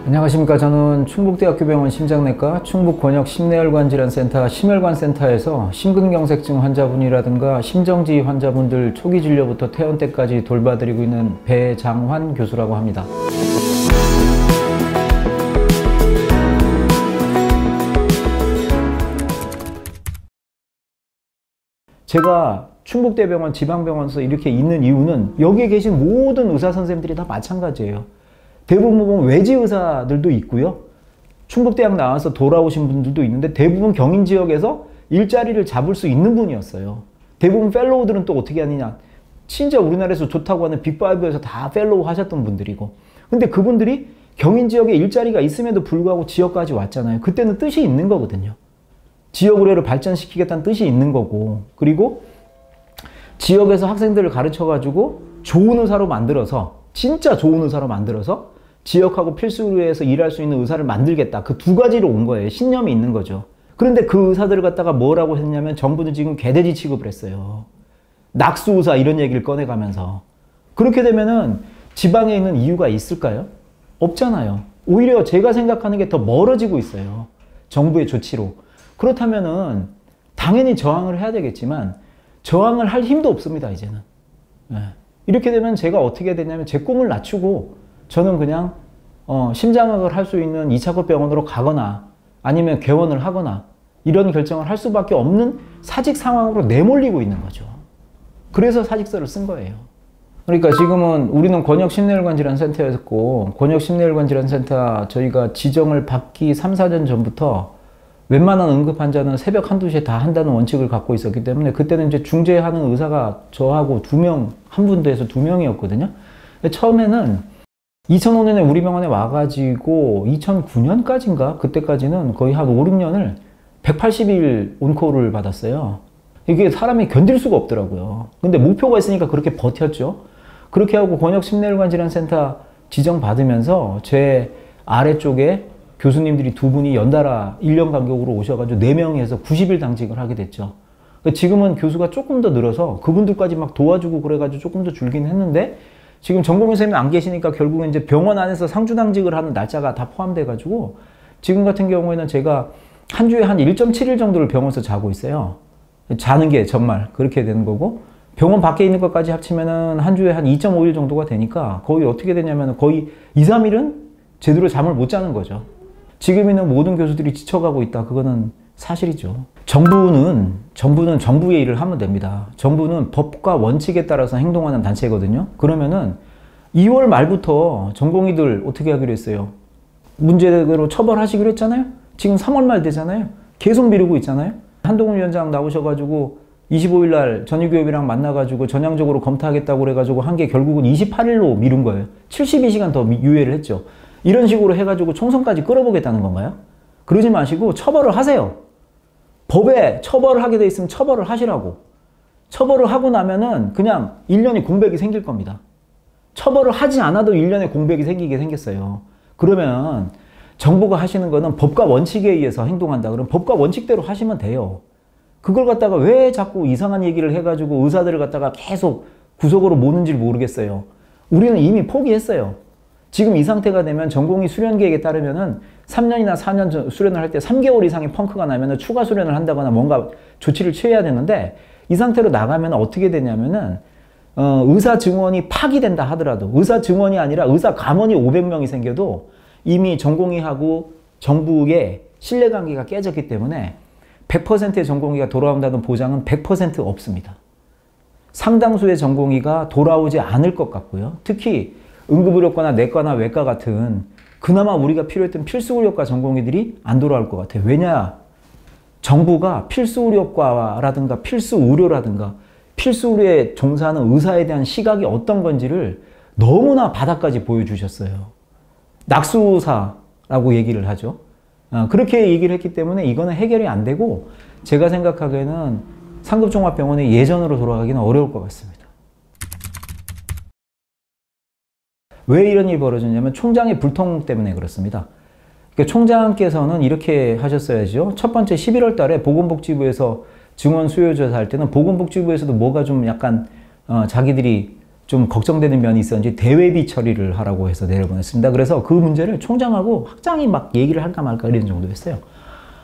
안녕하십니까. 저는 충북대학교 병원 심장내과 충북권역심내혈관질환센터 심혈관센터에서 심근경색증 환자분이라든가 심정지 환자분들 초기 진료부터 퇴원 때까지 돌봐드리고 있는 배장환 교수라고 합니다. 제가 충북대병원 지방병원에서 이렇게 있는 이유는 여기에 계신 모든 의사 선생님들이 다 마찬가지예요. 대부분 보면 외지 의사들도 있고요. 충북대학 나와서 돌아오신 분들도 있는데 대부분 경인 지역에서 일자리를 잡을 수 있는 분이었어요. 대부분 펠로우들은 또 어떻게 하느냐. 진짜 우리나라에서 좋다고 하는 빅5에서 다 펠로우 하셨던 분들이고. 근데 그분들이 경인 지역에 일자리가 있음에도 불구하고 지역까지 왔잖아요. 그때는 뜻이 있는 거거든요. 지역 의료를 발전시키겠다는 뜻이 있는 거고, 그리고 지역에서 학생들을 가르쳐가지고 좋은 의사로 만들어서, 진짜 좋은 의사로 만들어서 지역하고 필수 의료에서 일할 수 있는 의사를 만들겠다. 그 두 가지로 온 거예요. 신념이 있는 거죠. 그런데 그 의사들을 갖다가 뭐라고 했냐면 정부는 지금 개돼지 취급을 했어요. 낙수 의사 이런 얘기를 꺼내가면서. 그렇게 되면은 지방에 있는 이유가 있을까요? 없잖아요. 오히려 제가 생각하는 게 더 멀어지고 있어요. 정부의 조치로. 그렇다면은 당연히 저항을 해야 되겠지만 저항을 할 힘도 없습니다, 이제는. 이렇게 되면 제가 어떻게 되냐면 제 꿈을 낮추고 저는 그냥 심장학을 할 수 있는 2차급 병원으로 가거나 아니면 개원을 하거나 이런 결정을 할 수밖에 없는 사직 상황으로 내몰리고 있는 거죠. 그래서 사직서를 쓴 거예요. 그러니까 지금은 우리는 권역심내혈관질환센터였고, 권역심내혈관질환센터 저희가 지정을 받기 3, 4년 전부터 웬만한 응급환자는 새벽 1, 2시에 다 한다는 원칙을 갖고 있었기 때문에 그때는 이제 중재하는 의사가 저하고 한 분대에서 2명이었거든요. 처음에는 2005년에 우리 병원에 와가지고 2009년까지인가? 그때까지는 거의 한 5, 6년을 180일 온콜을 받았어요. 이게 사람이 견딜 수가 없더라고요. 근데 목표가 있으니까 그렇게 버텼죠. 그렇게 하고 권역심내혈관질환센터 지정받으면서 제 아래쪽에 교수님들이 2분이 연달아 1년 간격으로 오셔가지고 4명이 해서 90일 당직을 하게 됐죠. 지금은 교수가 조금 더 늘어서 그분들까지 막 도와주고 그래가지고 조금 더 줄긴 했는데 지금 전공의 선생님이 안 계시니까 결국은 이제 병원 안에서 상주당직을 하는 날짜가 다 포함돼가지고 지금 같은 경우에는 제가 한 주에 한 1.7일 정도를 병원에서 자고 있어요. 자는 게 정말 그렇게 되는 거고 병원 밖에 있는 것까지 합치면은 한 주에 한 2.5일 정도가 되니까 거의 어떻게 되냐면 거의 2, 3일은 제대로 잠을 못 자는 거죠. 지금 있는 모든 교수들이 지쳐가고 있다. 그거는 사실이죠. 정부는 정부의 일을 하면 됩니다. 정부는 법과 원칙에 따라서 행동하는 단체거든요. 그러면은 2월 말부터 전공의들 어떻게 하기로 했어요? 문제대로 처벌하시기로 했잖아요. 지금 3월 말 되잖아요. 계속 미루고 있잖아요. 한동훈 위원장 나오셔가지고 25일 날 전유교협이랑 만나가지고 전향적으로 검토하겠다고 그래가지고 한 게 결국은 28일로 미룬 거예요. 72시간 더 유예를 했죠. 이런 식으로 해가지고 총선까지 끌어보겠다는 건가요? 그러지 마시고 처벌을 하세요. 법에 처벌을 하게 돼 있으면 처벌을 하시라고. 처벌을 하고 나면은 그냥 1년이 공백이 생길 겁니다. 처벌을 하지 않아도 1년에 공백이 생기게 생겼어요. 그러면 정부가 하시는 거는 법과 원칙에 의해서 행동한다. 그럼 법과 원칙대로 하시면 돼요. 그걸 갖다가 왜 자꾸 이상한 얘기를 해가지고 의사들을 갖다가 계속 구속으로 모는지 모르겠어요. 우리는 이미 포기했어요. 지금 이 상태가 되면 전공의 수련 계획에 따르면은 3년이나 4년 수련을 할 때 3개월 이상의 펑크가 나면은 추가 수련을 한다거나 뭔가 조치를 취해야 되는데 이 상태로 나가면 어떻게 되냐면은 의사 증원이 파기된다 하더라도 의사 증원이 아니라 의사 감원이 500명이 생겨도 이미 전공의하고 정부의 신뢰관계가 깨졌기 때문에 100%의 전공의가 돌아온다는 보장은 100% 없습니다. 상당수의 전공의가 돌아오지 않을 것 같고요. 특히 응급의료과나 내과나 외과 같은 그나마 우리가 필요했던 필수의료과 전공의들이 안 돌아올 것 같아요. 왜냐? 정부가 필수의료과라든가 필수의료라든가 필수의료에 종사하는 의사에 대한 시각이 어떤 건지를 너무나 바닥까지 보여주셨어요. 낙수사라고 얘기를 하죠. 그렇게 얘기를 했기 때문에 이거는 해결이 안 되고 제가 생각하기에는 상급종합병원의 예전으로 돌아가기는 어려울 것 같습니다. 왜 이런 일이 벌어졌냐면 총장의 불통 때문에 그렇습니다. 그러니까 총장께서는 이렇게 하셨어야죠. 첫 번째 11월 달에 보건복지부에서 증원 수요 조사할 때는 보건복지부에서도 뭐가 좀 약간 자기들이 좀 걱정되는 면이 있었는지 대외비 처리를 하라고 해서 내려보냈습니다. 그래서 그 문제를 총장하고 학장이 막 얘기를 할까 말까 이런 정도였어요.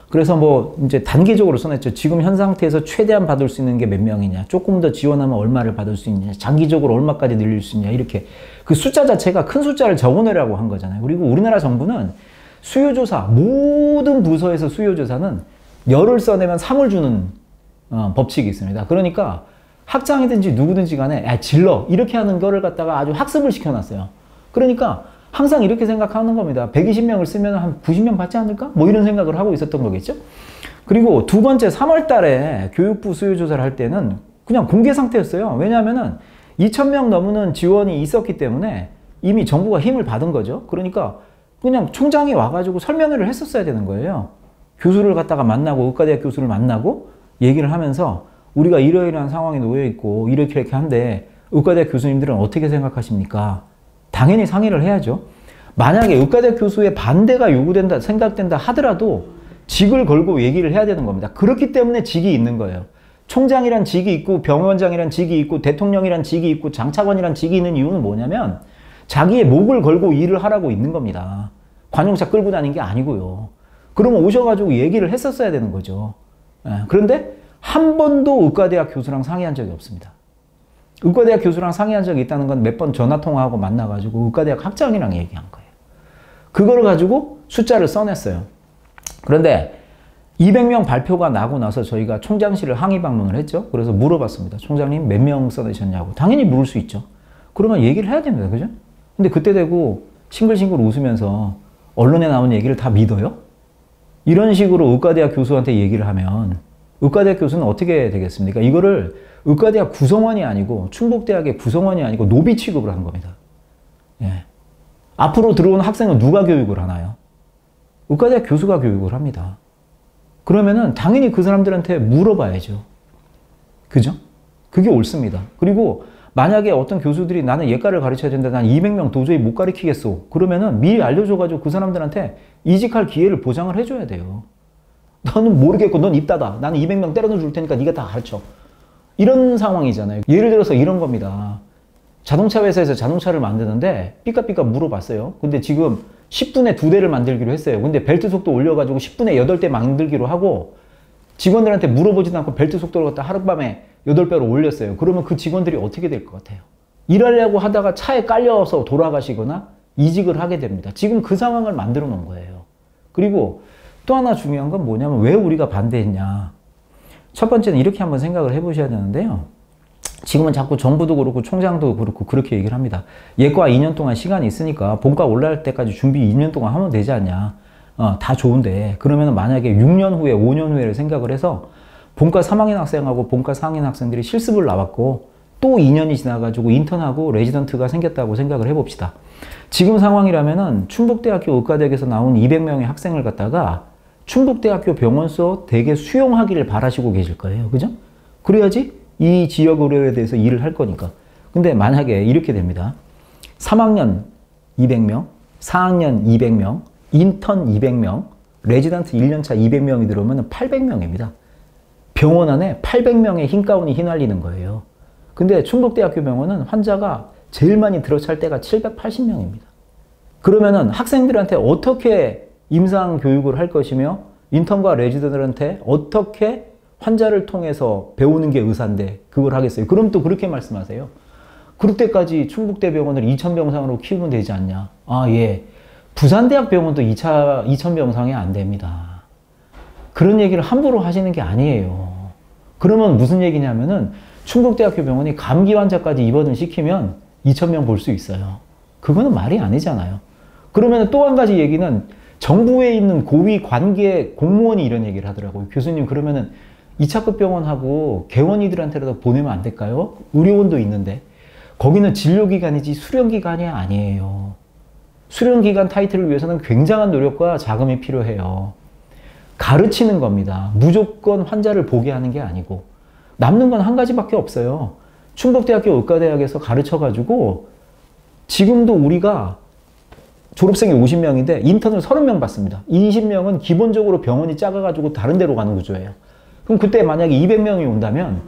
그래서 뭐 이제 단계적으로 써냈죠. 지금 현 상태에서 최대한 받을 수 있는 게 몇 명이냐, 조금 더 지원하면 얼마를 받을 수 있냐, 장기적으로 얼마까지 늘릴 수 있냐, 이렇게 그 숫자 자체가 큰 숫자를 적어내라고 한 거잖아요. 그리고 우리나라 정부는 수요조사, 모든 부서에서 수요조사는 열을 써내면 상을 주는 법칙이 있습니다. 그러니까 학장이든지 누구든지 간에 야, 질러 이렇게 하는 거를 갖다가 아주 학습을 시켜놨어요. 그러니까 항상 이렇게 생각하는 겁니다. 120명을 쓰면 한 90명 받지 않을까? 뭐 이런 생각을 하고 있었던 거겠죠. 그리고 두 번째 3월 달에 교육부 수요조사를 할 때는 그냥 공개 상태였어요. 왜냐하면은 2,000명 넘는 지원이 있었기 때문에 이미 정부가 힘을 받은 거죠. 그러니까 그냥 총장이 와가지고 설명회를 했었어야 되는 거예요. 교수를 갖다가 만나고, 의과대학 교수를 만나고 얘기를 하면서 우리가 이러이러한 상황에 놓여 있고 이렇게 한데 의과대학 교수님들은 어떻게 생각하십니까? 당연히 상의를 해야죠. 만약에 의과대학 교수의 반대가 요구된다, 생각된다 하더라도 직을 걸고 얘기를 해야 되는 겁니다. 그렇기 때문에 직이 있는 거예요. 총장이란 직이 있고 병원장이란 직이 있고 대통령이란 직이 있고 장차관이란 직이 있는 이유는 뭐냐면 자기의 목을 걸고 일을 하라고 있는 겁니다. 관용차 끌고 다닌 게 아니고요. 그러면 오셔가지고 얘기를 했었어야 되는 거죠. 그런데 한 번도 의과대학 교수랑 상의한 적이 없습니다. 의과대학 교수랑 상의한 적이 있다는 건 몇 번 전화통화하고 만나가지고 의과대학 학장이랑 얘기한 거예요. 그거를 가지고 숫자를 써냈어요. 그런데 200명 발표가 나고 나서 저희가 총장실을 항의 방문을 했죠. 그래서 물어봤습니다. 총장님 몇 명 써내셨냐고. 당연히 물을 수 있죠. 그러면 얘기를 해야 됩니다. 그죠? 근데 그때 되고 싱글싱글 웃으면서 언론에 나온 얘기를 다 믿어요? 이런 식으로 의과대학 교수한테 얘기를 하면 의과대학 교수는 어떻게 되겠습니까? 이거를 의과대학 구성원이 아니고 충북대학의 구성원이 아니고 노비 취급을 한 겁니다. 예. 앞으로 들어오는 학생은 누가 교육을 하나요? 의과대학 교수가 교육을 합니다. 그러면은 당연히 그 사람들한테 물어봐야죠. 그죠? 그게 옳습니다. 그리고 만약에 어떤 교수들이 나는 예과를 가르쳐야 된다, 난 200명 도저히 못 가르치겠어. 그러면은 미리 알려줘가지고 그 사람들한테 이직할 기회를 보장을 해줘야 돼요. 너는 모르겠고 넌 입 닫아. 나는 200명 때려넣어 줄 테니까 네가 다 가르쳐. 이런 상황이잖아요. 예를 들어서 이런 겁니다. 자동차 회사에서 자동차를 만드는데 삐까삐까 물어봤어요. 근데 지금 10분에 2대를 만들기로 했어요. 근데 벨트 속도 올려가지고 10분에 8대 만들기로 하고 직원들한테 물어보지도 않고 벨트 속도를 갖다 하룻밤에 8배로 올렸어요. 그러면 그 직원들이 어떻게 될 것 같아요? 일하려고 하다가 차에 깔려서 돌아가시거나 이직을 하게 됩니다. 지금 그 상황을 만들어 놓은 거예요. 그리고 또 하나 중요한 건 뭐냐면 왜 우리가 반대했냐. 첫 번째는 이렇게 한번 생각을 해보셔야 되는데요. 지금은 자꾸 정부도 그렇고 총장도 그렇고 그렇게 얘기를 합니다. 예과 2년 동안 시간이 있으니까 본과 올라갈 때까지 준비 2년 동안 하면 되지 않냐. 다 좋은데 그러면 만약에 6년 후에 5년 후에를 생각을 해서 본과 3학년 학생하고 본과 4학년 학생들이 실습을 나왔고 또 2년이 지나가지고 인턴하고 레지던트가 생겼다고 생각을 해봅시다. 지금 상황이라면은 충북대학교 의과대학에서 나온 200명의 학생을 갖다가 충북대학교 병원서 대개 수용하기를 바라시고 계실 거예요. 그죠? 그래야지 이 지역 의료에 대해서 일을 할 거니까. 근데 만약에 이렇게 됩니다. 3학년 200명, 4학년 200명, 인턴 200명, 레지던트 1년차 200명이 들어오면 800명입니다. 병원 안에 800명의 흰 가운이 휘날리는 거예요. 근데 충북대학교 병원은 환자가 제일 많이 들어찰 때가 780명입니다. 그러면은 학생들한테 어떻게 임상 교육을 할 것이며 인턴과 레지던트한테 어떻게 환자를 통해서 배우는 게 의사인데 그걸 하겠어요. 그럼 또 그렇게 말씀하세요. 그럴 때까지 충북대병원을 2000병상으로 키우면 되지 않냐. 아, 예. 부산대학병원도 2000병상이 안 됩니다. 그런 얘기를 함부로 하시는 게 아니에요. 그러면 무슨 얘기냐면은 충북대학교 병원이 감기 환자까지 입원을 시키면 2000명 볼 수 있어요. 그거는 말이 아니잖아요. 그러면 또 한 가지 얘기는 정부에 있는 고위 관계 공무원이 이런 얘기를 하더라고요. 교수님 그러면은 2차급 병원하고 개원이들한테라도 보내면 안 될까요? 의료원도 있는데 거기는 진료기관이지 수련기관이 아니에요. 수련기관 타이틀을 위해서는 굉장한 노력과 자금이 필요해요. 가르치는 겁니다. 무조건 환자를 보게 하는 게 아니고 남는 건 한 가지밖에 없어요. 충북대학교 의과대학에서 가르쳐가지고 지금도 우리가 졸업생이 50명인데 인턴을 30명 받습니다. 20명은 기본적으로 병원이 작아가지고 다른 데로 가는 구조예요. 그럼 그때 만약에 200명이 온다면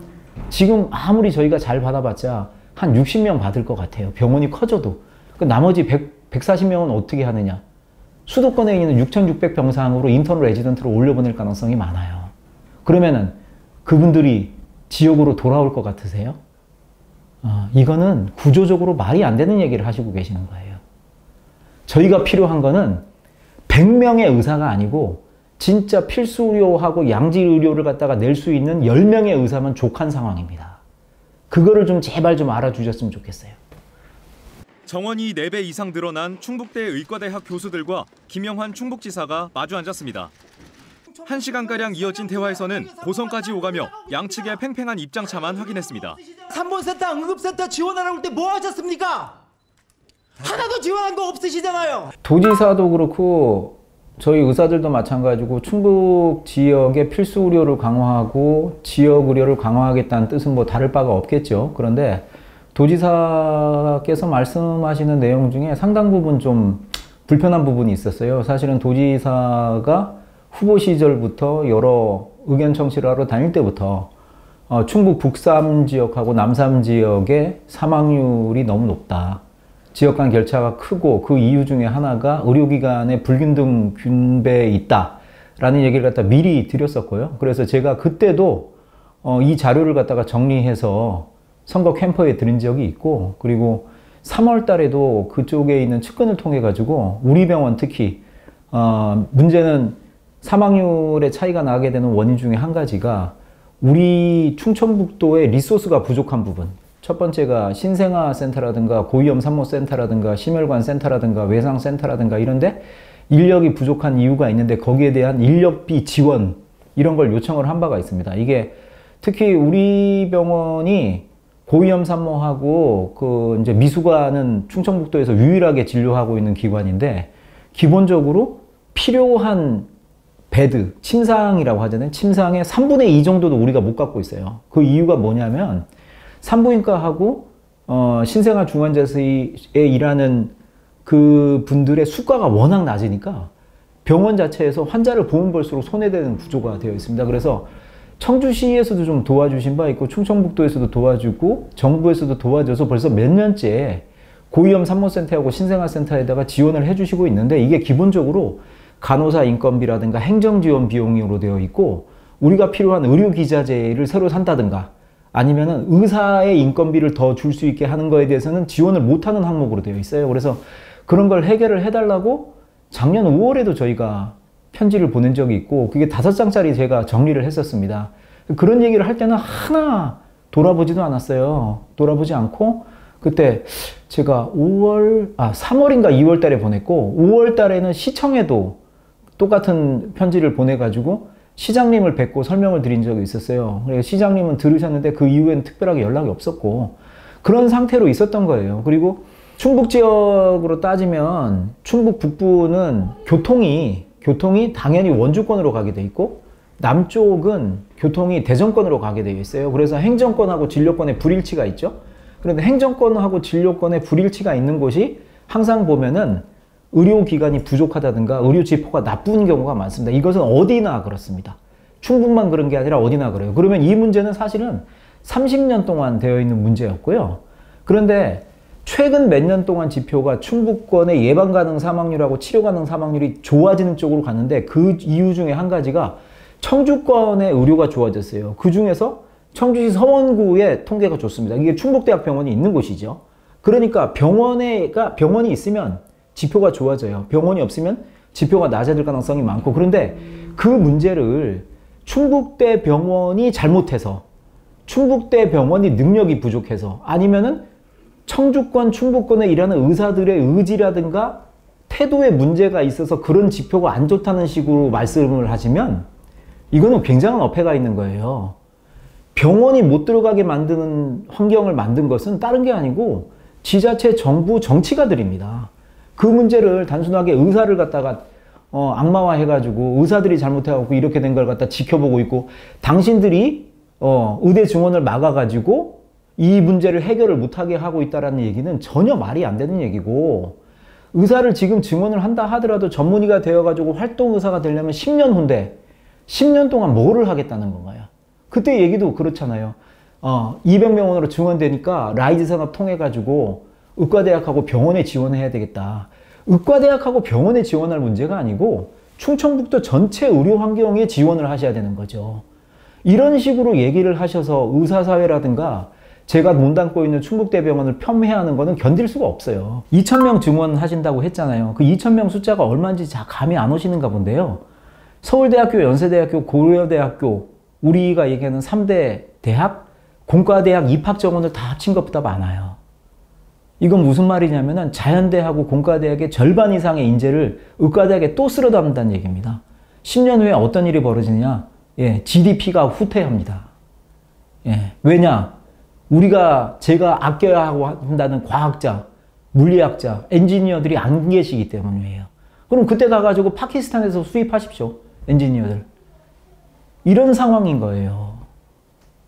지금 아무리 저희가 잘 받아봤자 한 60명 받을 것 같아요. 병원이 커져도. 그 나머지 140명은 어떻게 하느냐. 수도권에 있는 6,600병상으로 인턴 레지던트로 올려보낼 가능성이 많아요. 그러면은 그분들이 지역으로 돌아올 것 같으세요? 이거는 구조적으로 말이 안 되는 얘기를 하시고 계시는 거예요. 저희가 필요한 거는 100명의 의사가 아니고 진짜 필수 의료하고 양질 의료를 갖다가 낼 수 있는 10명의 의사만 족한 상황입니다. 그거를 좀 제발 좀 알아주셨으면 좋겠어요. 정원이 4배 이상 늘어난 충북대 의과대학 교수들과 김영환 충북지사가 마주 앉았습니다. 1시간가량 이어진 대화에서는 고성까지 오가며 양측의 팽팽한 입장차만 확인했습니다. 3번 센터, 응급센터 지원하라고 할 때 뭐 하셨습니까? 하나도 지원한 거 없으시잖아요. 도지사도 그렇고 저희 의사들도 마찬가지고 충북 지역의 필수 의료를 강화하고 지역 의료를 강화하겠다는 뜻은 뭐 다를 바가 없겠죠. 그런데 도지사께서 말씀하시는 내용 중에 상당 부분 좀 불편한 부분이 있었어요. 사실은 도지사가 후보 시절부터 여러 의견 청취를 하러 다닐 때부터 충북 북삼 지역하고 남삼 지역의 사망률이 너무 높다. 지역 간 격차가 크고 그 이유 중에 하나가 의료기관의 불균등 분배에 있다라는 얘기를 갖다 미리 드렸었고요. 그래서 제가 그때도 이 자료를 갖다가 정리해서 선거 캠퍼에 드린 적이 있고, 그리고 3월 달에도 그쪽에 있는 측근을 통해 가지고 우리 병원 특히 문제는 사망률의 차이가 나게 되는 원인 중에 한 가지가 우리 충청북도의 리소스가 부족한 부분. 첫 번째가 신생아센터라든가 고위험 산모센터라든가 심혈관센터라든가 외상센터라든가 이런데 인력이 부족한 이유가 있는데 거기에 대한 인력비 지원 이런 걸 요청을 한 바가 있습니다. 이게 특히 우리 병원이 고위험 산모하고 그 이제 미수관은 충청북도에서 유일하게 진료하고 있는 기관인데 기본적으로 필요한 베드, 침상이라고 하잖아요. 침상의 3분의 2 정도도 우리가 못 갖고 있어요. 그 이유가 뭐냐면 산부인과하고 신생아 중환자실에 일하는 그 분들의 수가가 워낙 낮으니까 병원 자체에서 환자를 보면 볼수록 손해되는 구조가 되어 있습니다. 그래서 청주시에서도 좀 도와주신 바 있고 충청북도에서도 도와주고 정부에서도 도와줘서 벌써 몇 년째 고위험 산모센터하고 신생아센터에다가 지원을 해주시고 있는데 이게 기본적으로 간호사 인건비라든가 행정지원 비용으로 되어 있고 우리가 필요한 의료기자재를 새로 산다든가 아니면은 의사의 인건비를 더 줄 수 있게 하는 거에 대해서는 지원을 못하는 항목으로 되어 있어요. 그래서 그런 걸 해결을 해달라고 작년 5월에도 저희가 편지를 보낸 적이 있고 그게 5장짜리 제가 정리를 했었습니다. 그런 얘기를 할 때는 하나 돌아보지도 않았어요. 돌아보지 않고 그때 제가 3월인가 2월 달에 보냈고 5월 달에는 시청에도 똑같은 편지를 보내가지고 시장님을 뵙고 설명을 드린 적이 있었어요. 그래서 시장님은 들으셨는데 그 이후에는 특별하게 연락이 없었고 그런 상태로 있었던 거예요. 그리고 충북 지역으로 따지면 충북 북부는 교통이 당연히 원주권으로 가게 돼 있고 남쪽은 교통이 대전권으로 가게 되어 있어요. 그래서 행정권하고 진료권의 불일치가 있죠. 그런데 행정권하고 진료권의 불일치가 있는 곳이 항상 보면은 의료기관이 부족하다든가 의료 지표가 나쁜 경우가 많습니다. 이것은 어디나 그렇습니다. 충북만 그런 게 아니라 어디나 그래요. 그러면 이 문제는 사실은 30년 동안 되어 있는 문제였고요. 그런데 최근 몇 년 동안 지표가 충북권의 예방 가능 사망률하고 치료 가능 사망률이 좋아지는 쪽으로 갔는데 그 이유 중에 한 가지가 청주권의 의료가 좋아졌어요. 그 중에서 청주시 서원구의 통계가 좋습니다. 이게 충북대학병원이 있는 곳이죠. 그러니까 병원이 있으면 지표가 좋아져요. 병원이 없으면 지표가 낮아질 가능성이 많고 그런데 그 문제를 충북대 병원이 잘못해서 충북대 병원이 능력이 부족해서 아니면은 청주권, 충북권에 일하는 의사들의 의지라든가 태도에 문제가 있어서 그런 지표가 안 좋다는 식으로 말씀을 하시면 이거는 굉장한 어폐가 있는 거예요. 병원이 못 들어가게 만드는 환경을 만든 것은 다른 게 아니고 지자체, 정부, 정치가들입니다. 그 문제를 단순하게 의사를 갖다가 악마화 해가지고 의사들이 잘못해갖고 이렇게 된 걸 갖다 지켜보고 있고 당신들이 의대 증원을 막아가지고 이 문제를 해결을 못하게 하고 있다는 얘기는 전혀 말이 안 되는 얘기고 의사를 지금 증원을 한다 하더라도 전문의가 되어가지고 활동의사가 되려면 10년 후인데 10년 동안 뭐를 하겠다는 건가요? 그때 얘기도 그렇잖아요. 200명원으로 증원되니까 라이즈 산업 통해 가지고 의과대학하고 병원에 지원해야 되겠다. 의과대학하고 병원에 지원할 문제가 아니고 충청북도 전체 의료 환경에 지원을 하셔야 되는 거죠. 이런 식으로 얘기를 하셔서 의사사회라든가 제가 몸담고 있는 충북대병원을 폄훼하는 거는 견딜 수가 없어요. 2,000명 증원하신다고 했잖아요. 그 2,000명 숫자가 얼마인지 감이 안 오시는가 본데요. 서울대학교, 연세대학교, 고려대학교, 우리가 얘기하는 3대 대학, 공과대학 입학 정원을 다 합친 것보다 많아요. 이건 무슨 말이냐면은 자연대하고 공과대학의 절반 이상의 인재를 의과대학에 또 쓸어 담는다는 얘기입니다. 10년 후에 어떤 일이 벌어지냐? GDP가 후퇴합니다. 왜냐? 제가 아껴야 하고 한다는 과학자, 물리학자, 엔지니어들이 안 계시기 때문이에요. 그럼 그때 가가지고 파키스탄에서 수입하십시오. 엔지니어들. 이런 상황인 거예요.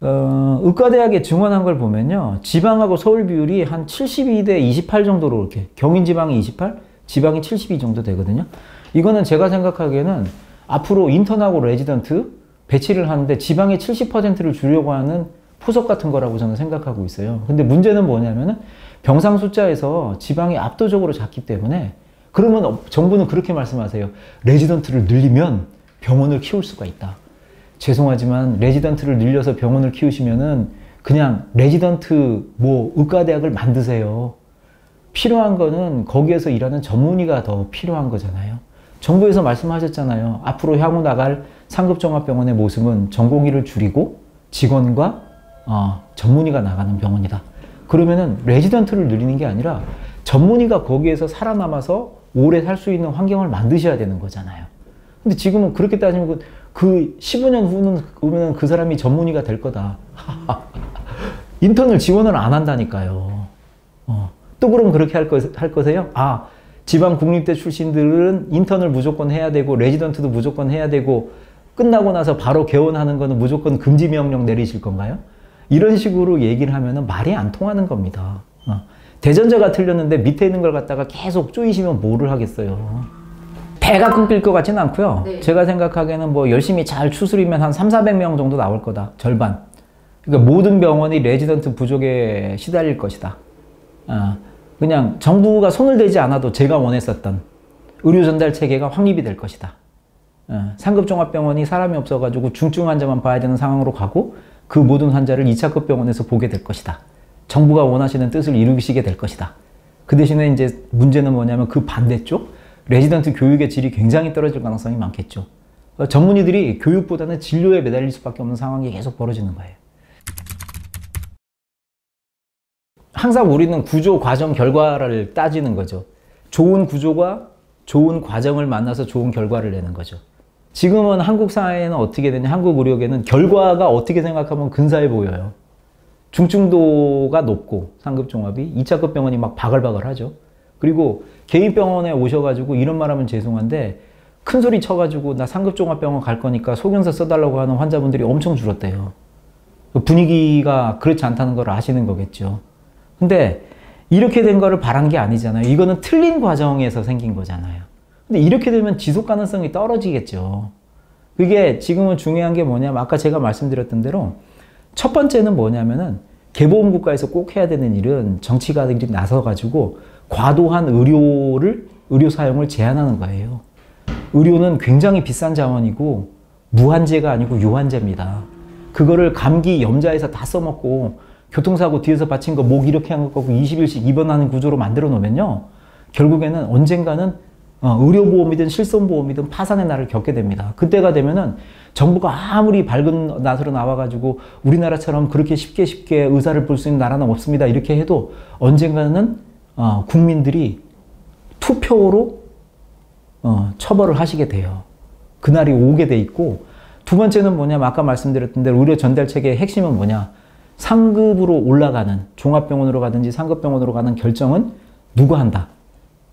의과대학에 증원한 걸 보면요. 지방하고 서울 비율이 한 72대 28 정도로 이렇게. 경인 지방이 28, 지방이 72 정도 되거든요. 이거는 제가 생각하기에는 앞으로 인턴하고 레지던트 배치를 하는데 지방의 70%를 주려고 하는 포석 같은 거라고 저는 생각하고 있어요. 근데 문제는 뭐냐면은 병상 숫자에서 지방이 압도적으로 작기 때문에 그러면 정부는 그렇게 말씀하세요. 레지던트를 늘리면 병원을 키울 수가 있다. 죄송하지만 레지던트를 늘려서 병원을 키우시면은 그냥 레지던트 의과대학을 만드세요. 필요한 거는 거기에서 일하는 전문의가 더 필요한 거잖아요. 정부에서 말씀하셨잖아요. 앞으로 향후 나갈 상급종합병원의 모습은 전공의를 줄이고 직원과 전문의가 나가는 병원이다. 그러면은 레지던트를 늘리는 게 아니라 전문의가 거기에서 살아남아서 오래 살 수 있는 환경을 만드셔야 되는 거잖아요. 근데 지금은 그렇게 따지면 그 15년 후는 그러면 그 사람이 전문의가 될 거다. 인턴을 지원을 안 한다니까요. 또 그럼 그렇게 할 거세요? 지방 국립대 출신들은 인턴을 무조건 해야 되고 레지던트도 무조건 해야 되고 끝나고 나서 바로 개원하는 거는 무조건 금지 명령 내리실 건가요? 이런 식으로 얘기를 하면은 말이 안 통하는 겁니다. 대전자가 틀렸는데 밑에 있는 걸 갖다가 계속 쪼이시면 뭐를 하겠어요. 배가 끊길 것 같지는 않고요. 네. 제가 생각하기에는 열심히 잘 추스리면 한 300~400명 정도 나올 거다. 절반. 그러니까 모든 병원이 레지던트 부족에 시달릴 것이다. 그냥 정부가 손을 대지 않아도 제가 원했었던 의료 전달 체계가 확립이 될 것이다. 상급종합병원이 사람이 없어가지고 중증 환자만 봐야 되는 상황으로 가고 그 모든 환자를 2차급 병원에서 보게 될 것이다. 정부가 원하시는 뜻을 이루시게 될 것이다. 그 대신에 이제 문제는 뭐냐면 그 반대쪽 레지던트 교육의 질이 굉장히 떨어질 가능성이 많겠죠. 전문의들이 교육보다는 진료에 매달릴 수밖에 없는 상황이 계속 벌어지는 거예요. 항상 우리는 구조, 과정, 결과를 따지는 거죠. 좋은 구조가 좋은 과정을 만나서 좋은 결과를 내는 거죠. 지금은 한국 사회는 어떻게 되냐, 한국 의료계는 결과가 어떻게 생각하면 근사해 보여요. 중증도가 높고 상급종합이 2차급 병원이 막 바글바글 하죠. 그리고 개인병원에 오셔가지고 이런 말 하면 죄송한데 큰 소리 쳐가지고 나 상급종합병원 갈 거니까 소견서 써달라고 하는 환자분들이 엄청 줄었대요. 분위기가 그렇지 않다는 걸 아시는 거겠죠. 근데 이렇게 된 거를 바란 게 아니잖아요. 이거는 틀린 과정에서 생긴 거잖아요. 근데 이렇게 되면 지속 가능성이 떨어지겠죠. 그게 지금은 중요한 게 뭐냐면 아까 제가 말씀드렸던 대로 첫 번째는 뭐냐면은 개보험국가에서 꼭 해야 되는 일은 정치가들이 나서가지고 과도한 의료 사용을 제한하는 거예요. 의료는 굉장히 비싼 자원이고 무한제가 아니고 유한제입니다. 그거를 감기 염자에서 다 써먹고 교통사고 뒤에서 받친 거 목 이렇게 한 거 20일씩 입원하는 구조로 만들어 놓으면요. 결국에는 언젠가는 의료보험이든 실손보험이든 파산의 날을 겪게 됩니다. 그때가 되면은 정부가 아무리 밝은 낯으로 나와가지고 우리나라처럼 그렇게 쉽게 의사를 볼 수 있는 나라는 없습니다. 이렇게 해도 언젠가는 국민들이 투표로 처벌을 하시게 돼요. 그날이 오게 돼 있고 두 번째는 뭐냐면 아까 말씀드렸던 대로 의료 전달 체계의 핵심은 뭐냐. 상급으로 올라가는 종합병원으로 가든지 상급병원으로 가는 결정은 누가 한다?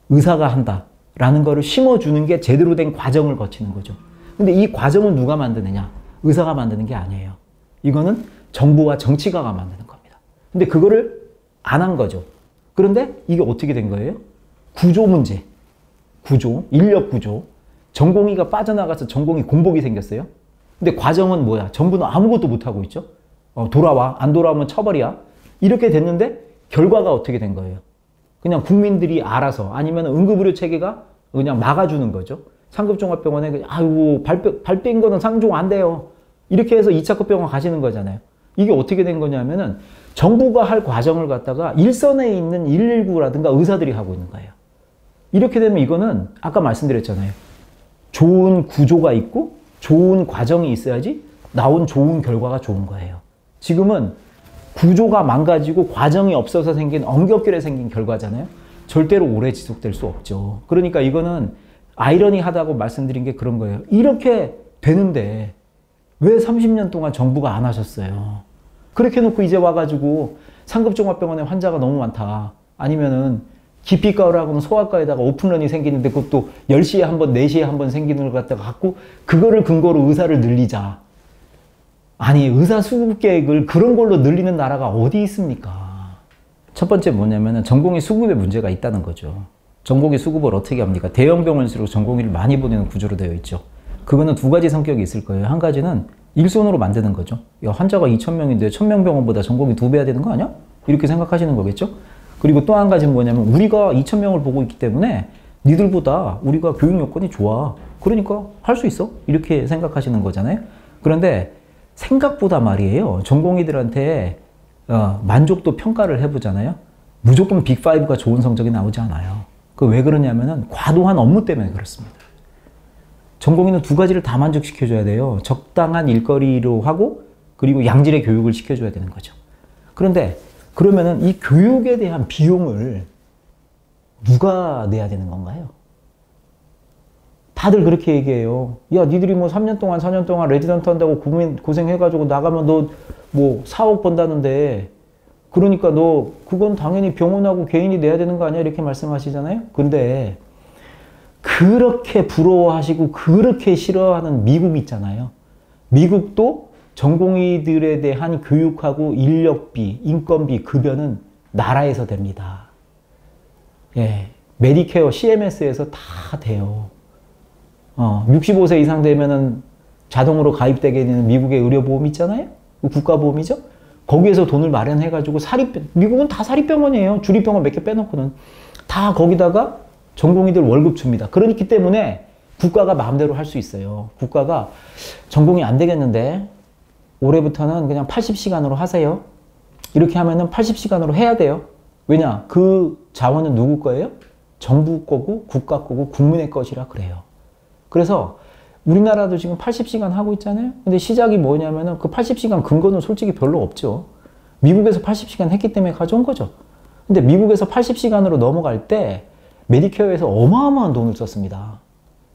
의사가 한다. 라는 거를 심어주는 게 제대로 된 과정을 거치는 거죠. 근데 이 과정은 누가 만드느냐? 의사가 만드는 게 아니에요. 이거는 정부와 정치가가 만드는 겁니다. 근데 그거를 안 한 거죠. 그런데 이게 어떻게 된 거예요? 구조 문제. 구조, 인력 구조. 전공의가 빠져나가서 전공의 공복이 생겼어요. 근데 과정은 뭐야? 정부는 아무것도 못하고 있죠. 돌아와. 안 돌아오면 처벌이야. 이렇게 됐는데 결과가 어떻게 된 거예요? 그냥 국민들이 알아서 아니면 응급의료 체계가 그냥 막아주는 거죠. 상급종합병원에 아이고 발 뺀 거는 상종 안 돼요. 이렇게 해서 2차급 병원 가시는 거잖아요. 이게 어떻게 된 거냐면은 정부가 할 과정을 갖다가 일선에 있는 119라든가 의사들이 하고 있는 거예요. 이렇게 되면 이거는 아까 말씀드렸잖아요. 좋은 구조가 있고 좋은 과정이 있어야지 나온 좋은 결과가 좋은 거예요. 지금은 구조가 망가지고 과정이 없어서 생긴 엉겹결에 생긴 결과잖아요. 절대로 오래 지속될 수 없죠. 그러니까 이거는 아이러니하다고 말씀드린 게 그런 거예요. 이렇게 되는데 왜 30년 동안 정부가 안 하셨어요? 그렇게 놓고 이제 와가지고 상급종합병원에 환자가 너무 많다. 아니면은 기피과라고는 소아과에다가 오픈런이 생기는데 그것도 10시에 한 번, 4시에 한 번 생기는 걸 갖다가 갖고 그거를 근거로 의사를 늘리자. 아니 의사 수급 계획을 그런 걸로 늘리는 나라가 어디 있습니까? 첫 번째 뭐냐면은 전공의 수급에 문제가 있다는 거죠. 전공의 수급을 어떻게 합니까? 대형 병원일수록 전공의를 많이 보내는 구조로 되어 있죠. 그거는 두 가지 성격이 있을 거예요. 한 가지는 일손으로 만드는 거죠. 야, 환자가 2,000명인데 1,000명 병원보다 전공이 2배 해야 되는 거 아니야? 이렇게 생각하시는 거겠죠? 그리고 또 한 가지는 뭐냐면 우리가 2,000명을 보고 있기 때문에 니들보다 우리가 교육 여건이 좋아. 그러니까 할 수 있어. 이렇게 생각하시는 거잖아요. 그런데 생각보다 말이에요. 전공의들한테 만족도 평가를 해보잖아요. 무조건 빅5가 좋은 성적이 나오지 않아요. 그 왜 그러냐면은 과도한 업무 때문에 그렇습니다. 전공의는 두 가지를 다 만족시켜줘야 돼요. 적당한 일거리로 하고 그리고 양질의 교육을 시켜줘야 되는 거죠. 그런데 그러면은 이 교육에 대한 비용을 누가 내야 되는 건가요? 다들 그렇게 얘기해요. 야, 니들이 뭐 3년 동안, 4년 동안 레지던트 한다고 고생해가지고 나가면 너 뭐 4억 번다는데 그러니까 너 그건 당연히 병원하고 개인이 내야 되는 거 아니야? 이렇게 말씀하시잖아요. 근데 그렇게 부러워하시고 그렇게 싫어하는 미국 있잖아요. 미국도 전공의들에 대한 교육하고 인력비, 인건비, 급여는 나라에서 됩니다. 예, 메디케어, CMS에서 다 돼요. 65세 이상 되면은 자동으로 가입되게 되는 미국의 의료보험 있잖아요. 국가보험이죠. 거기에서 돈을 마련해가지고 미국은 다 사립병원이에요. 주립병원 몇 개 빼놓고는. 다 거기다가 전공의들 월급 줍니다. 그렇기 때문에 국가가 마음대로 할 수 있어요. 국가가 전공이 안 되겠는데 올해부터는 그냥 80시간으로 하세요. 이렇게 하면은 80시간으로 해야 돼요. 왜냐? 그 자원은 누구 거예요? 정부 거고 국가 거고 국민의 것이라 그래요. 그래서 우리나라도 지금 80시간 하고 있잖아요. 근데 시작이 뭐냐면은 그 80시간 근거는 솔직히 별로 없죠. 미국에서 80시간 했기 때문에 가져온 거죠. 근데 미국에서 80시간으로 넘어갈 때 메디케어에서 어마어마한 돈을 썼습니다.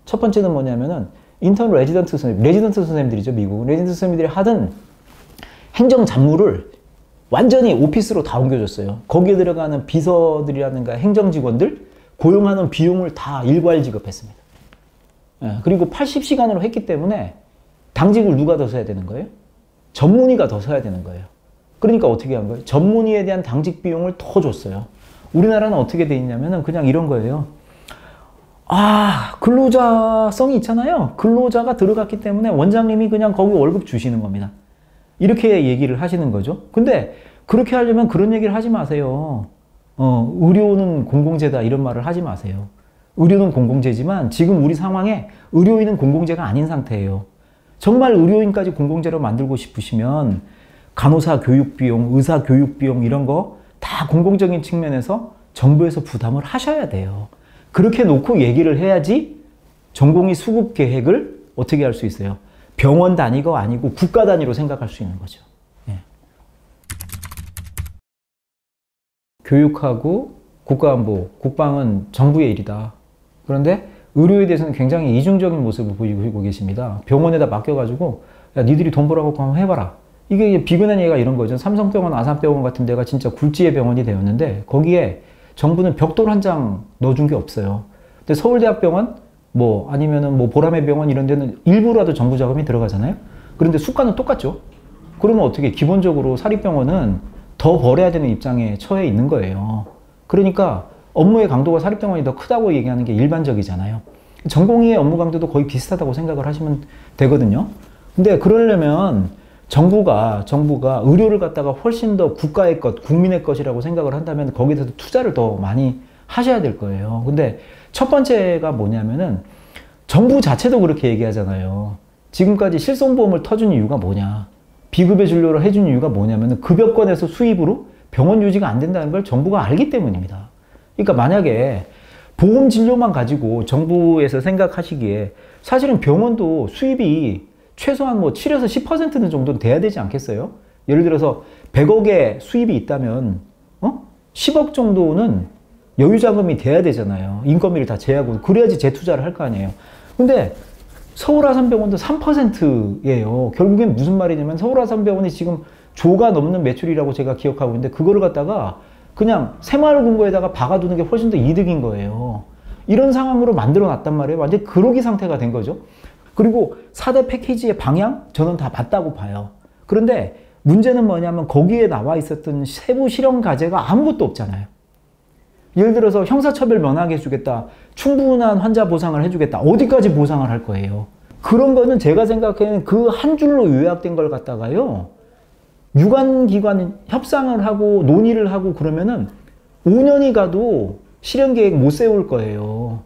첫 번째는 뭐냐면은 인턴 레지던트 선생님들이죠, 미국. 레지던트 선생님들이 하던 행정 잡무를 완전히 오피스로 다 옮겨줬어요. 거기에 들어가는 비서들이라든가 행정직원들 고용하는 비용을 다 일괄 지급했습니다. 그리고 80시간으로 했기 때문에 당직을 누가 더 서야 되는 거예요? 전문의가 더 서야 되는 거예요. 그러니까 어떻게 한 거예요? 전문의에 대한 당직 비용을 더 줬어요. 우리나라는 어떻게 돼 있냐면은 그냥 이런 거예요. 근로자성이 있잖아요. 근로자가 들어갔기 때문에 원장님이 그냥 거기 월급 주시는 겁니다. 이렇게 얘기를 하시는 거죠. 근데 그렇게 하려면 그런 얘기를 하지 마세요. 의료는 공공재다 이런 말을 하지 마세요. 의료는 공공재지만 지금 우리 상황에 의료인은 공공재가 아닌 상태예요. 정말 의료인까지 공공재로 만들고 싶으시면 간호사 교육비용, 의사 교육비용 이런 거 다 공공적인 측면에서 정부에서 부담을 하셔야 돼요. 그렇게 놓고 얘기를 해야지 전공의 수급 계획을 어떻게 할 수 있어요? 병원 단위가 아니고 국가 단위로 생각할 수 있는 거죠. 예. 교육하고 국가안보, 국방은 정부의 일이다. 그런데 의료에 대해서는 굉장히 이중적인 모습을 보이고 계십니다. 병원에다 맡겨가지고 야 니들이 돈 벌어갖고 한번 해봐라. 이게 비근한 얘기가 이런 거죠. 삼성병원, 아산병원 같은 데가 진짜 굴지의 병원이 되었는데 거기에 정부는 벽돌 한 장 넣어준 게 없어요. 근데 서울대학병원 아니면은 보라매 병원 이런 데는 일부라도 정부 자금이 들어가잖아요. 그런데 수가는 똑같죠. 그러면 어떻게 기본적으로 사립병원은 더 벌어야 되는 입장에 처해 있는 거예요. 그러니까 업무의 강도가 사립병원이 더 크다고 얘기하는 게 일반적이잖아요. 전공의의 업무 강도도 거의 비슷하다고 생각을 하시면 되거든요. 근데 그러려면 정부가 의료를 갖다가 훨씬 더 국가의 것, 국민의 것이라고 생각을 한다면 거기에 대해서 투자를 더 많이 하셔야 될 거예요. 근데 첫 번째가 뭐냐면은 정부 자체도 그렇게 얘기하잖아요. 지금까지 실손보험을 터준 이유가 뭐냐. 비급여 진료를 해준 이유가 뭐냐면은 급여권에서 수입으로 병원 유지가 안 된다는 걸 정부가 알기 때문입니다. 그러니까 만약에 보험 진료만 가지고 정부에서 생각하시기에 사실은 병원도 수입이 최소한 뭐 7에서 10%는 정도는 돼야 되지 않겠어요? 예를 들어서 100억의 수입이 있다면 10억 정도는 여유자금이 돼야 되잖아요. 인건비를 다 제하고. 그래야지 재투자를 할 거 아니에요. 근데 서울아산병원도 3%예요. 결국엔 무슨 말이냐면 서울아산병원이 지금 조가 넘는 매출이라고 제가 기억하고 있는데 그거를 갖다가 그냥 새마을금고에다가 박아두는 게 훨씬 더 이득인 거예요. 이런 상황으로 만들어 놨단 말이에요. 완전 그러기 상태가 된 거죠. 그리고 4대 패키지의 방향? 저는 다 맞다고 봐요. 그런데 문제는 뭐냐면 거기에 나와 있었던 세부 실현 과제가 아무것도 없잖아요. 예를 들어서 형사처벌 면하게 해주겠다. 충분한 환자 보상을 해주겠다. 어디까지 보상을 할 거예요? 그런 거는 제가 생각하기에는 그 한 줄로 요약된 걸 갖다가요. 유관기관 협상을 하고 논의를 하고 그러면은 5년이 가도 실현계획 못 세울 거예요.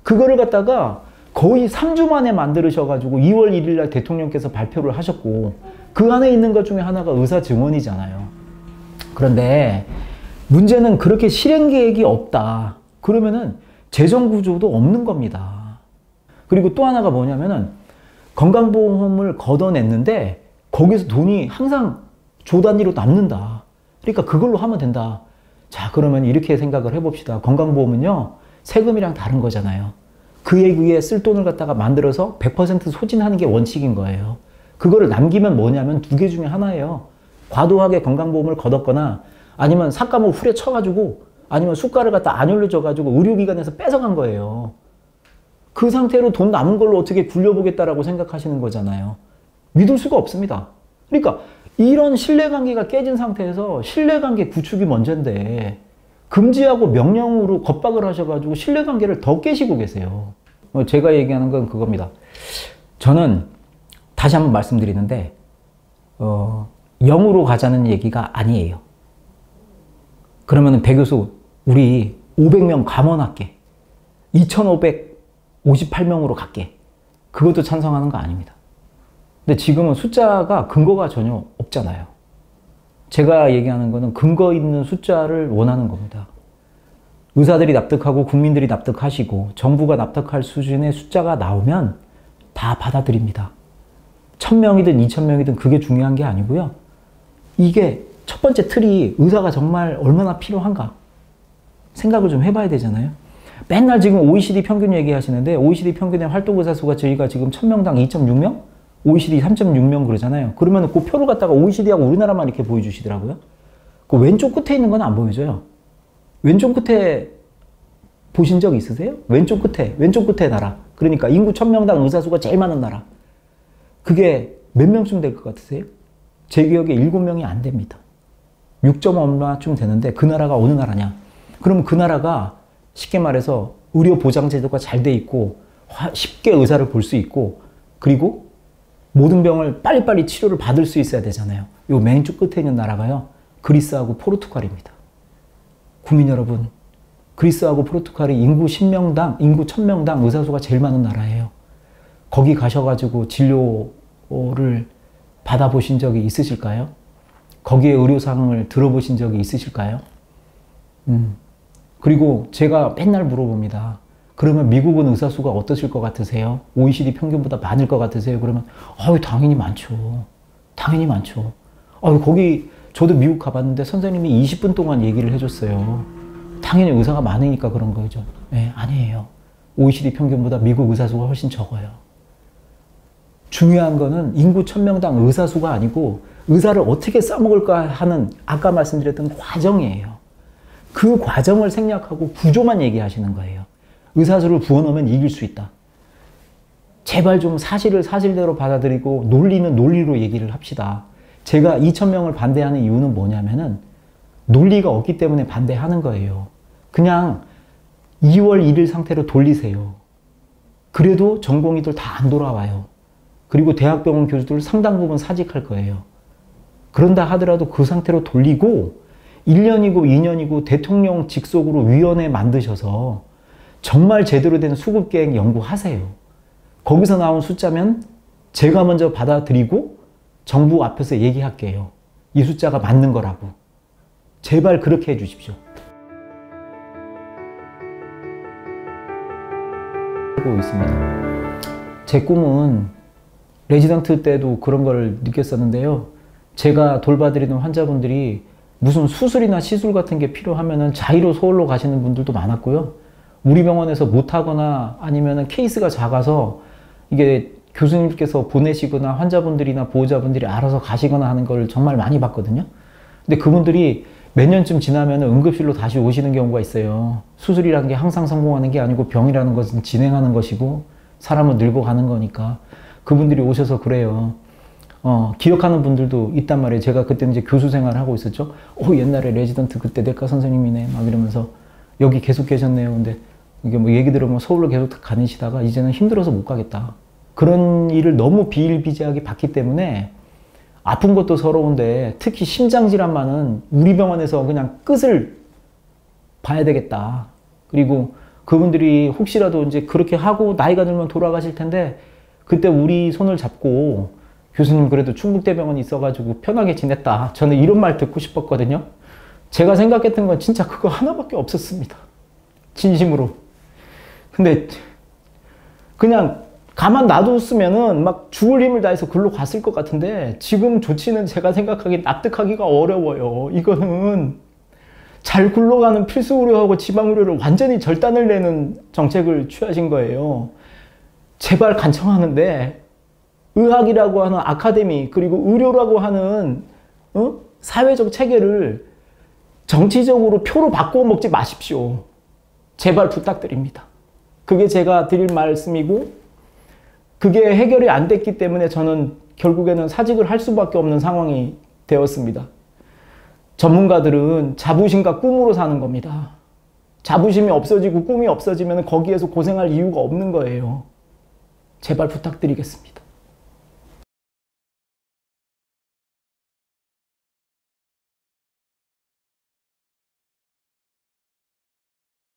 그거를 갖다가 거의 3주 만에 만들으셔가지고 2월 1일 날 대통령께서 발표를 하셨고 그 안에 있는 것 중에 하나가 의사 증언이잖아요. 그런데 문제는 그렇게 실행계획이 없다. 그러면은 재정구조도 없는 겁니다. 그리고 또 하나가 뭐냐면은 건강보험을 걷어냈는데 거기서 돈이 항상 조 단위로 남는다. 그러니까 그걸로 하면 된다. 자, 그러면 이렇게 생각을 해봅시다. 건강보험은요, 세금이랑 다른 거잖아요. 그에 의해 쓸 돈을 갖다가 만들어서 100% 소진하는 게 원칙인 거예요. 그거를 남기면 뭐냐면 두 개 중에 하나예요. 과도하게 건강보험을 걷었거나 아니면 삭감을 후려쳐가지고 아니면 수가를 갖다 안 올려줘가지고 의료기관에서 뺏어간 거예요. 그 상태로 돈 남은 걸로 어떻게 굴려보겠다라고 생각하시는 거잖아요. 믿을 수가 없습니다. 그러니까 이런 신뢰관계가 깨진 상태에서 신뢰관계 구축이 먼저인데 금지하고 명령으로 겁박을 하셔가지고 신뢰관계를 더 깨시고 계세요. 제가 얘기하는 건 그겁니다. 저는 다시 한번 말씀드리는데 0으로 가자는 얘기가 아니에요. 그러면 배 교수 우리 500명 감원할게. 2558명으로 갈게. 그것도 찬성하는 거 아닙니다. 근데 지금은 숫자가 근거가 전혀 없잖아요. 제가 얘기하는 거는 근거 있는 숫자를 원하는 겁니다. 의사들이 납득하고 국민들이 납득하시고 정부가 납득할 수준의 숫자가 나오면 다 받아들입니다. 1000명이든 2000명이든 그게 중요한 게 아니고요. 이게 첫 번째 틀이 의사가 정말 얼마나 필요한가 생각을 좀 해봐야 되잖아요. 맨날 지금 OECD 평균 얘기하시는데 OECD 평균의 활동의사 수가 저희가 지금 1000명당 2.6명? OECD 3.6명 그러잖아요. 그러면 그 표를 갖다가 OECD하고 우리나라만 이렇게 보여주시더라고요. 그 왼쪽 끝에 있는 건 안 보여줘요. 왼쪽 끝에 보신 적 있으세요? 왼쪽 끝에 나라. 그러니까 인구 1000명당 의사 수가 제일 많은 나라. 그게 몇 명쯤 될 것 같으세요? 제 기억에 7명이 안 됩니다. 6점 얼마쯤 되는데 그 나라가 어느 나라냐? 그럼 그 나라가 쉽게 말해서 의료 보장 제도가 잘 돼 있고 쉽게 의사를 볼 수 있고 그리고 모든 병을 빨리빨리 치료를 받을 수 있어야 되잖아요. 요 맨쪽 끝에 있는 나라가요. 그리스하고 포르투갈입니다. 국민 여러분, 그리스하고 포르투갈이 인구 1000명당 의사 수가 제일 많은 나라예요. 거기 가셔가지고 진료를 받아보신 적이 있으실까요? 거기에 의료 상황을 들어보신 적이 있으실까요? 그리고 제가 맨날 물어봅니다. 그러면 미국은 의사 수가 어떠실 것 같으세요? OECD 평균보다 많을 것 같으세요? 그러면 당연히 많죠. 당연히 많죠. 거기 저도 미국 가봤는데 선생님이 20분 동안 얘기를 해줬어요. 당연히 의사가 많으니까 그런 거죠. 네, 아니에요. OECD 평균보다 미국 의사 수가 훨씬 적어요. 중요한 거는 인구 1000명당 의사 수가 아니고 의사를 어떻게 써먹을까 하는 아까 말씀드렸던 과정이에요. 그 과정을 생략하고 구조만 얘기하시는 거예요. 의사 수를 부어넣으면 이길 수 있다. 제발 좀 사실을 사실대로 받아들이고 논리는 논리로 얘기를 합시다. 제가 2000명을 반대하는 이유는 뭐냐면은 논리가 없기 때문에 반대하는 거예요. 그냥 2월 1일 상태로 돌리세요. 그래도 전공의들 다 안 돌아와요. 그리고 대학병원 교수들 상당 부분 사직할 거예요. 그런다 하더라도 그 상태로 돌리고 1년이고 2년이고 대통령 직속으로 위원회 만드셔서 정말 제대로 된 수급계획 연구하세요. 거기서 나온 숫자면 제가 먼저 받아들이고 정부 앞에서 얘기할게요. 이 숫자가 맞는 거라고. 제발 그렇게 해 주십시오. 하고 있습니다. 제 꿈은 레지던트 때도 그런 걸 느꼈었는데요. 제가 돌봐드리는 환자분들이 무슨 수술이나 시술 같은 게 필요하면은 자의로 서울로 가시는 분들도 많았고요. 우리 병원에서 못하거나 아니면은 케이스가 작아서 이게 교수님께서 보내시거나 환자분들이나 보호자분들이 알아서 가시거나 하는 걸 정말 많이 봤거든요. 근데 그분들이 몇 년쯤 지나면 응급실로 다시 오시는 경우가 있어요. 수술이라는 게 항상 성공하는 게 아니고 병이라는 것은 진행하는 것이고 사람은 늙어가는 거니까 그분들이 오셔서 그래요. 기억하는 분들도 있단 말이에요. 제가 그때 이제 교수 생활을 하고 있었죠. 옛날에 레지던트 그때 내과 선생님이네 막 이러면서 여기 계속 계셨네요. 근데 이게 뭐 얘기 들으면 서울로 계속 가시다가 이제는 힘들어서 못 가겠다. 그런 일을 너무 비일비재하게 봤기 때문에 아픈 것도 서러운데 특히 심장질환만은 우리 병원에서 그냥 끝을 봐야 되겠다. 그리고 그분들이 혹시라도 이제 그렇게 하고 나이가 들면 돌아가실 텐데 그때 우리 손을 잡고 교수님 그래도 충북대병원이 있어가지고 편하게 지냈다. 저는 이런 말 듣고 싶었거든요. 제가 생각했던 건 진짜 그거 하나밖에 없었습니다. 진심으로. 근데 그냥 가만 놔뒀으면은 막 죽을 힘을 다해서 글로 갔을 것 같은데 지금 조치는 제가 생각하기에 납득하기가 어려워요. 이거는 잘 굴러가는 필수 의료하고 지방 의료를 완전히 절단을 내는 정책을 취하신 거예요. 제발 간청하는데 의학이라고 하는 아카데미 그리고 의료라고 하는 사회적 체계를 정치적으로 표로 바꾸어 먹지 마십시오. 제발 부탁드립니다. 그게 제가 드릴 말씀이고 그게 해결이 안 됐기 때문에 저는 결국에는 사직을 할 수밖에 없는 상황이 되었습니다. 전문가들은 자부심과 꿈으로 사는 겁니다. 자부심이 없어지고 꿈이 없어지면 거기에서 고생할 이유가 없는 거예요. 제발 부탁드리겠습니다.